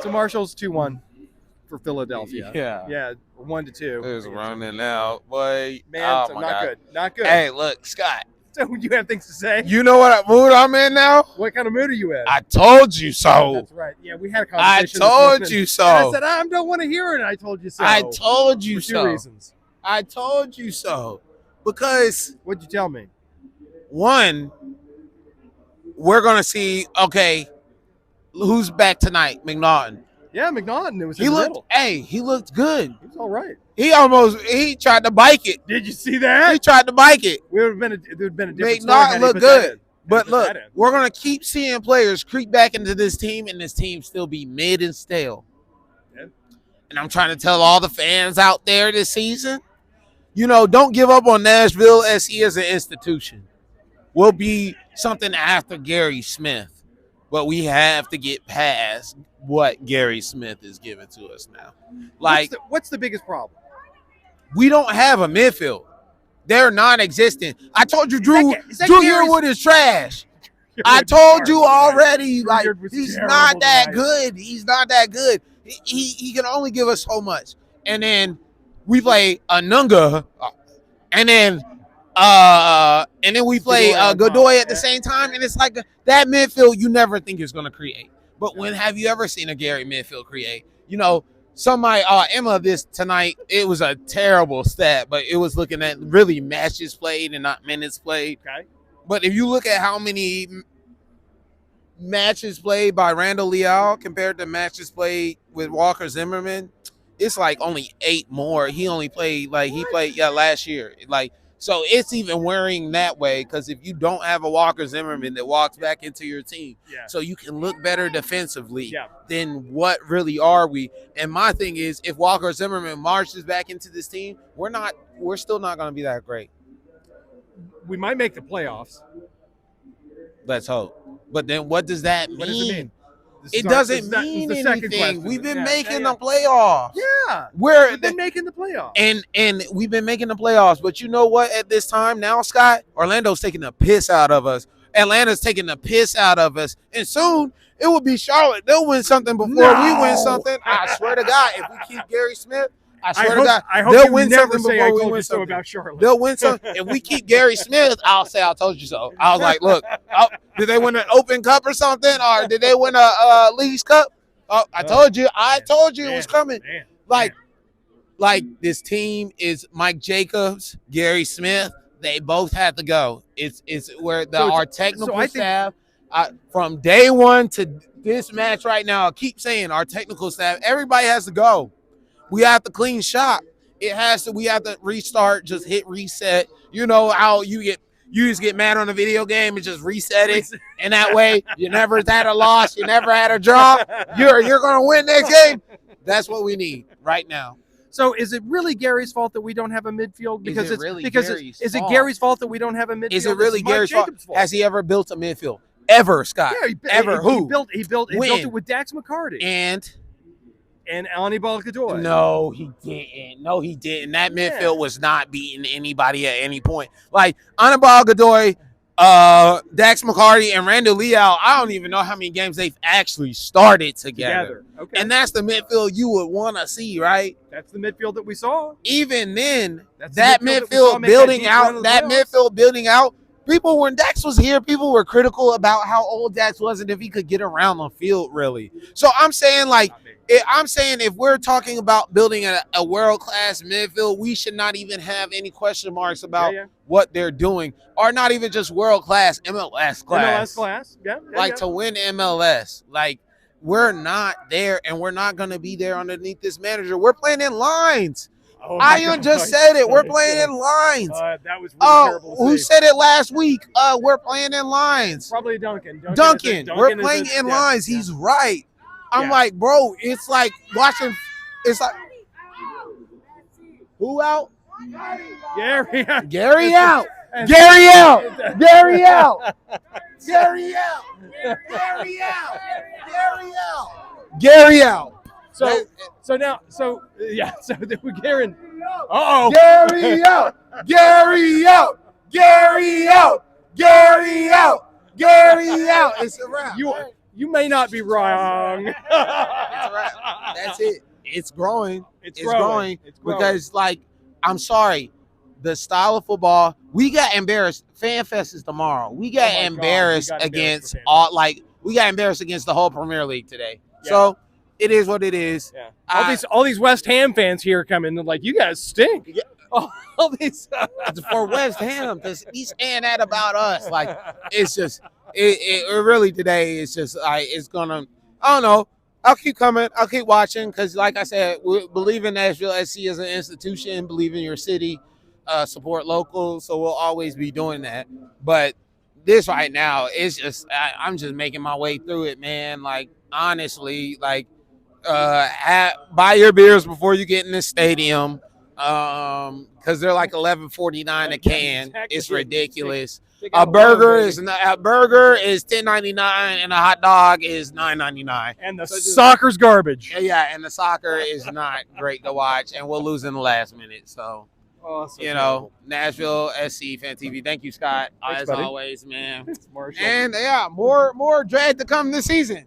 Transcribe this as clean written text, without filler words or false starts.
So Marshall's 2-1 for Philadelphia. Yeah. 1-2. It was running out, boy. Man, Oh so my not God. good. Not good. Hey, look, Scott. So you have things to say? You know what mood I'm in now? What kind of mood are you in? I told you so. That's right. Yeah, we had a I conversation. told you so. And I said, I don't want to hear it. And I told you so. I told you for two so. reasons. I told you so. Because What'd you tell me? one, we're gonna see. Okay, who's back tonight? McNaughton. Yeah, McNaughton. It was He in the looked. middle. Hey, he looked good. He was all right. He tried to bike it. Did you see that? He tried to bike it. It would have been a different story. McNaughton looked good. But Put look, that in. we're gonna keep seeing players creep back into this team, and this team still be mid and stale. Yeah. And I'm trying to tell all the fans out there this season, don't give up on Nashville SC as an institution. We'll be something after Gary Smith, but we have to get past what Gary Smith is giving to us now. Like, what's the biggest problem? we don't have a midfield. They're non-existent. I told you, Drew Yearwood is trash. I told you already. Like, he's not that good. He's not that good. He can only give us so much. And then we play Anunga, and then we play Godoy at the same time. And it's like that midfield you never think is going to create. But when have you ever seen a Gary midfield create? Somebody, Emma, this tonight, it was a terrible stat, but it was looking at really matches played and not minutes played. Okay. But if you look at how many matches played by Randall Leal compared to matches played with Walker Zimmerman, it's like only 8 more. He only played last year. So it's even worrying that way, because if you don't have a Walker Zimmerman that walks back into your team, so you can look better defensively, then what really are we? And my thing is, if Walker Zimmerman marches back into this team, we're still not going to be that great. We might make the playoffs. Let's hope. But then what does that mean? What does it mean? It doesn't mean anything. We've been making the playoffs. Yeah. We've been making the playoffs. And we've been making the playoffs. But you know what? At this time now, Scott, Orlando's taking the piss out of us. Atlanta's taking the piss out of us. And soon it will be Charlotte. They'll win something before we win something. I swear to God, if we keep Gary Smith, I swear to God, they'll win something before we win something. About Charlotte. They'll win something. If we keep Gary Smith, I'll say I told you so. I was like, look, did they win an Open Cup or something? Or did they win a Leagues Cup? Oh, I told you it was coming. Like this team is Mike Jacobs, Gary Smith. They both have to go. It's where our technical staff, from day one to this match right now, I keep saying our technical staff, everybody has to go. We have to clean shop. We have to restart, just hit reset. You know how you just get mad on a video game and just reset it. And that way you never had a loss, you never had a draw. You're gonna win next game. That's what we need right now. So is it really Gary's fault that we don't have a midfield? Because is it Gary's fault that we don't have a midfield? Is it really Gary's fault? Has he ever built a midfield? Ever, Scott? Yeah, ever. Who? He built it with Dax McCarty. And Anibal Godoy. No, he didn't. That midfield was not beating anybody at any point. Like Anibal Godoy, Dax McCarty, and Randall Leal, I don't even know how many games they've actually started together. Okay. And that's the midfield you would want to see, right? That's the midfield that we saw. Even then, that midfield building out, people, when Dax was here, people were critical about how old Dax was and if he could get around the field, really. So I'm saying, if we're talking about building a world-class midfield, we should not even have any question marks about what they're doing, or not even just world-class, MLS class. To win MLS. Like, we're not there, and we're not going to be there underneath this manager. We're playing in lines. Ian just said it. We're playing in lines. That was really terrible. Who said it last week? We're playing in lines. Probably Duncan. Duncan. We're playing in lines. He's right. I'm like, bro, it's like watching. It's like, who out? Gary out. Gary out. Gary out. Gary out. Gary out. Gary out. Gary out. Gary out. So we're Gary. Gary out. Gary out. Gary out. Gary out. Gary out. It's a wrap. You may not be wrong. It's right. That's it. It's growing. It's growing. Because, like, I'm sorry, the style of football, we got embarrassed. Fan Fest is tomorrow. We got embarrassed against we got embarrassed against the whole Premier League today. Yeah. So it is what it is. Yeah. All these West Ham fans here coming, they're like, you guys stink. Yeah. All these for West Ham, because he's saying that about us. Like, it's just it really today is just like it's gonna. I don't know. I'll keep coming. I'll keep watching because, like I said, we believe in Nashville SC as an institution. Believe in your city. Support local. So we'll always be doing that. But this right now, it's just I'm just making my way through it, man. Like, honestly, like buy your beers before you get in the stadium. Because they're like $11.49 a can. It's ridiculous. A burger is $10.99 and a hot dog is $9.99. And the soccer's garbage. Yeah, and the soccer is not great to watch, and we'll lose in the last minute. So, Nashville SC Fan TV. Thank you, Scott. Thanks, as buddy. Always, man. And more drag to come this season.